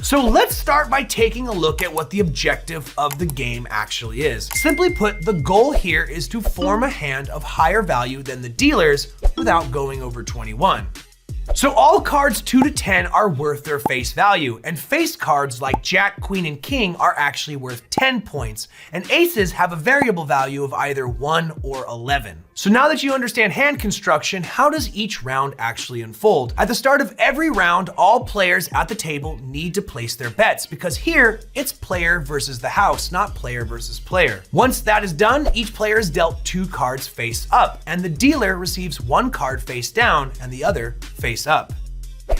So let's start by taking a look at what the objective of the game actually is. Simply put, the goal here is to form a hand of higher value than the dealer's without going over 21. So all cards 2 to 10 are worth their face value, and face cards like Jack, Queen, and King are actually worth 10 points, and aces have a variable value of either 1 or 11. So now that you understand hand construction, how does each round actually unfold? At the start of every round, all players at the table need to place their bets, because here it's player versus the house, not player versus player. Once that is done, each player is dealt 2 cards face up, and the dealer receives 1 card face down and the other face up.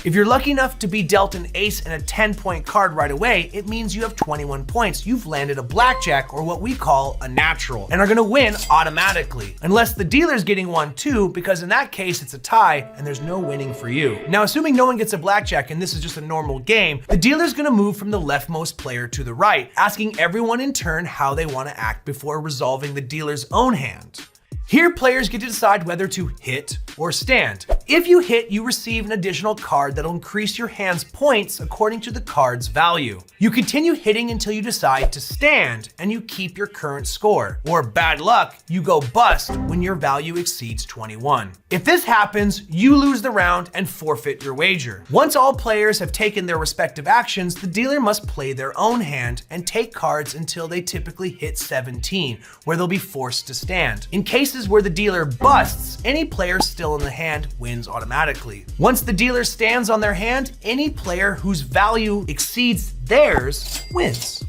If you're lucky enough to be dealt an ace and a 10-point card right away, it means you have 21 points. You've landed a blackjack, or what we call a natural, and are gonna win automatically. Unless the dealer's getting one too, because in that case it's a tie and there's no winning for you. Now, assuming no one gets a blackjack and this is just a normal game, the dealer's gonna move from the leftmost player to the right, asking everyone in turn how they wanna act before resolving the dealer's own hand. Here, players get to decide whether to hit or stand. If you hit, you receive an additional card that'll increase your hand's points according to the card's value. You continue hitting until you decide to stand, and you keep your current score. Or bad luck, you go bust when your value exceeds 21. If this happens, you lose the round and forfeit your wager. Once all players have taken their respective actions, the dealer must play their own hand and take cards until they typically hit 17, where they'll be forced to stand. In cases where the dealer busts, any player still in the hand wins automatically. Once the dealer stands on their hand, any player whose value exceeds theirs wins.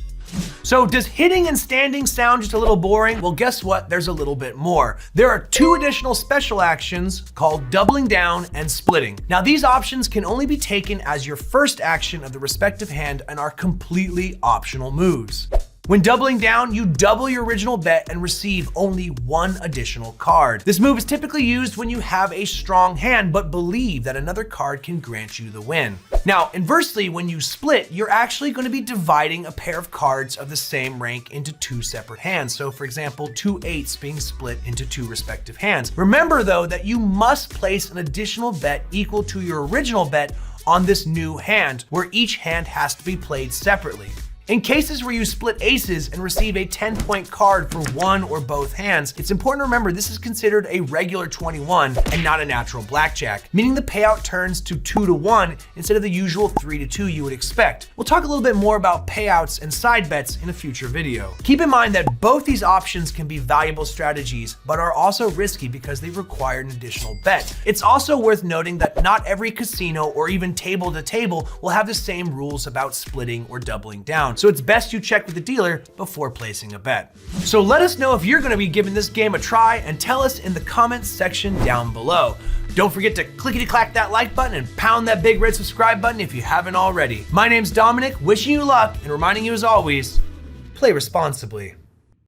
So does hitting and standing sound just a little boring? Well, guess what? There's a little bit more. There are 2 additional special actions called doubling down and splitting. Now, these options can only be taken as your first action of the respective hand and are completely optional moves. When doubling down, you double your original bet and receive only 1 additional card. This move is typically used when you have a strong hand but believe that another card can grant you the win. Now, inversely, when you split, you're actually going to be dividing a pair of cards of the same rank into 2 separate hands. So for example, 2 8s being split into 2 respective hands. Remember though that you must place an additional bet equal to your original bet on this new hand, where each hand has to be played separately. In cases where you split aces and receive a 10-point card for one or both hands, it's important to remember this is considered a regular 21 and not a natural blackjack, meaning the payout turns to 2 to 1 instead of the usual 3 to 2 you would expect. We'll talk a little bit more about payouts and side bets in a future video. Keep in mind that both these options can be valuable strategies, but are also risky because they require an additional bet. It's also worth noting that not every casino or even table to table will have the same rules about splitting or doubling down. So it's best you check with the dealer before placing a bet. So let us know if you're gonna be giving this game a try and tell us in the comments section down below. Don't forget to clickety-clack that like button and pound that big red subscribe button if you haven't already. My name's Dominic, wishing you luck and reminding you as always, play responsibly.